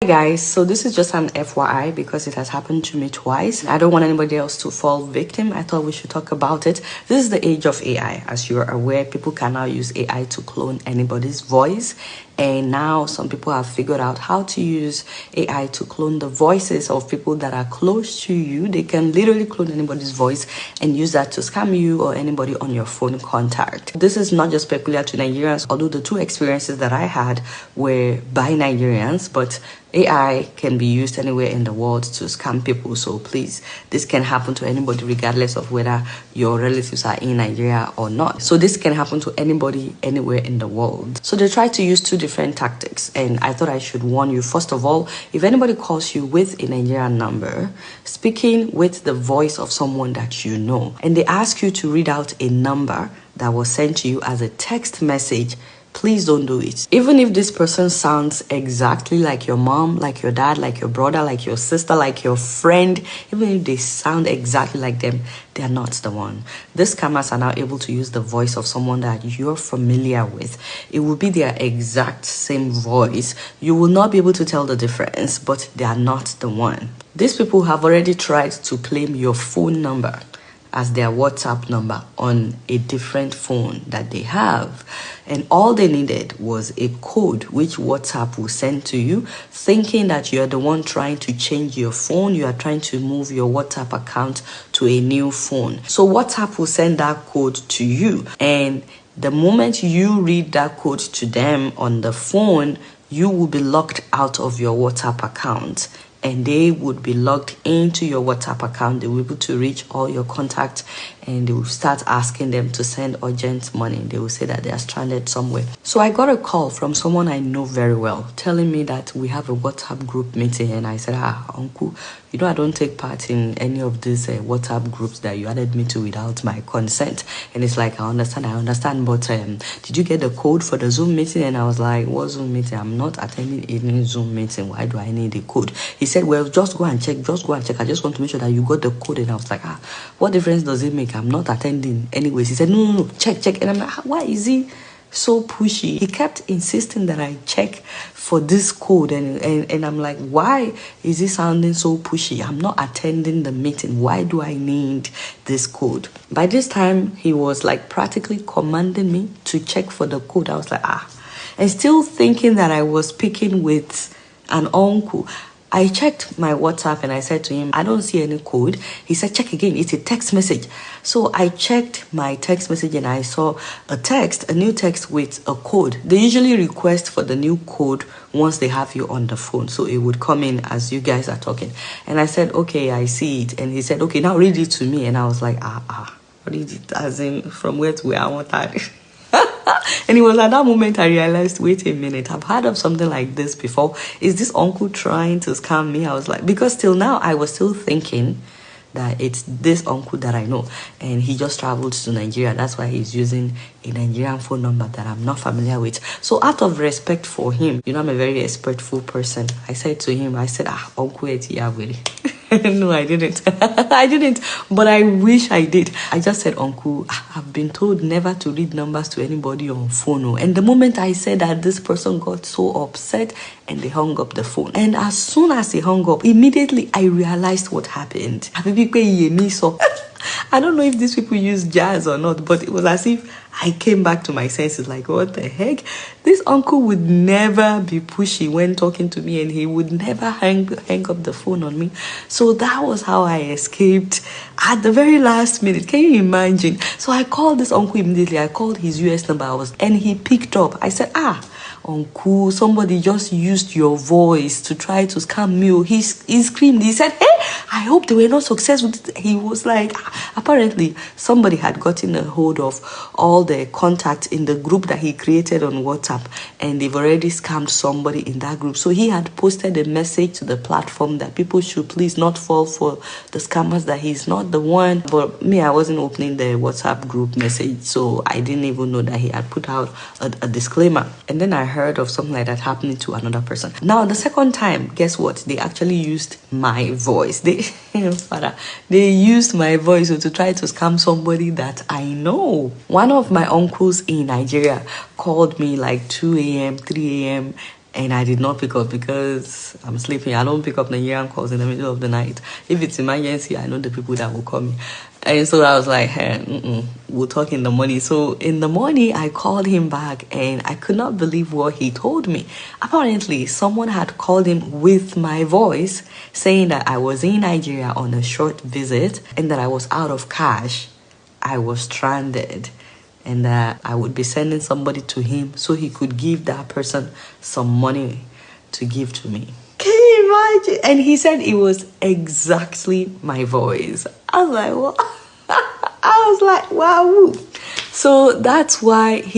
guys, so this is just an FYI because it has happened to me twice. I don't want anybody else to fall victim. I thought we should talk about it. This is the age of AI. As you're aware, people can now use AI to clone anybody's voice. And now some people have figured out how to use AI to clone the voices of people that are close to you. They can literally clone anybody's voice and use that to scam you or anybody on your phone contact. This is not just peculiar to Nigerians, although the two experiences that I had were by Nigerians, but AI can be used anywhere in the world to scam people. So please, this can happen to anybody regardless of whether your relatives are in Nigeria or not. So this can happen to anybody anywhere in the world. So they try to use two different tactics, and I thought I should warn you. First of all, if anybody calls you with a Nigerian number, speaking with the voice of someone that you know, and they ask you to read out a number that was sent to you as a text message, please don't do it. Even if this person sounds exactly like your mom, like your dad, like your brother, like your sister, like your friend, even if they sound exactly like them, they are not the one. These scammers are now able to use the voice of someone that you're familiar with. It will be their exact same voice. You will not be able to tell the difference, but they are not the one. These people have already tried to claim your phone number as their WhatsApp number on a different phone that they have. And all they needed was a code which WhatsApp will send to you, thinking that you're the one trying to change your phone. You are trying to move your WhatsApp account to a new phone. So WhatsApp will send that code to you. And the moment you read that code to them on the phone, you will be locked out of your WhatsApp account. And they would be logged into your WhatsApp account. They will be able to reach all your contacts, and they will start asking them to send urgent money. They will say that they are stranded somewhere. So I got a call from someone I know very well telling me that we have a WhatsApp group meeting, and I said, uncle, you know, I don't take part in any of these WhatsApp groups that you added me to without my consent. And it's like, I understand, but did you get the code for the Zoom meeting? And I was like, what Zoom meeting? I'm not attending any Zoom meeting. Why do I need a code? He said, well, just go and check. I just want to make sure that you got the code. And I was like, what difference does it make? I'm not attending anyways. He said, no, check. And I'm like, why is he so pushy? He kept insisting that I check for this code, and I'm like, why is he sounding so pushy? I'm not attending the meeting. Why do I need this code? By this time, he was like practically commanding me to check for the code. I was like, and still thinking that I was speaking with an uncle. I checked my WhatsApp and I said to him, I don't see any code. He said, check again. It's a text message. So I checked my text message and I saw a new text with a code. They usually request for the new code once they have you on the phone. So it would come in as you guys are talking. And I said, okay, I see it. And he said, okay, now read it to me. And I was like, read it as in from where to where I want that. And it was at that moment I realized, wait a minute, I've heard of something like this before. Is this uncle trying to scam me? I was like, because till now I was still thinking that it's this uncle that I know, and he just traveled to Nigeria. That's why he's using a Nigerian phone number that I'm not familiar with. So out of respect for him, you know, I'm a very respectful person. I said to him, uncle, no, I didn't. I didn't, but I wish I did. I just said, uncle, I've been told never to read numbers to anybody on phone. And the moment I said that, this person got so upset and they hung up the phone. And as soon as they hung up, immediately I realized what happened. I don't know if these people use jazz or not, but it was as if I came back to my senses, like, what the heck? This uncle would never be pushy when talking to me, and he would never hang up the phone on me. So that was how I escaped at the very last minute. Can you imagine? So I called this uncle immediately. I called his US number, and he picked up. I said, uncle, somebody just used your voice to try to scam me. He screamed. He said, hey, I hope they were not successful. He was like, apparently somebody had gotten a hold of all the contacts in the group that he created on WhatsApp, and they've already scammed somebody in that group. So he had posted a message to the platform that people should please not fall for the scammers, that he's not the one. But me, I wasn't opening the WhatsApp group message, so I didn't even know that he had put out a disclaimer. And then I heard of something like that happening to another person. Now, the second time, guess what? They actually used my voice. They used my voice to try to scam somebody that I know. One of my uncles in Nigeria called me like 2 a.m., 3 a.m., and I did not pick up because I'm sleeping. I don't pick up Nigerian calls in the middle of the night. If it's emergency, I know the people that will call me. And so I was like, hey, we'll talk in the morning. So in the morning, I called him back and I could not believe what he told me. Apparently, someone had called him with my voice saying that I was in Nigeria on a short visit and that I was out of cash. I was stranded and that I would be sending somebody to him so he could give that person some money to give to me. Can you imagine? And he said it was exactly my voice. I was like, what? I was like, wow. So that's why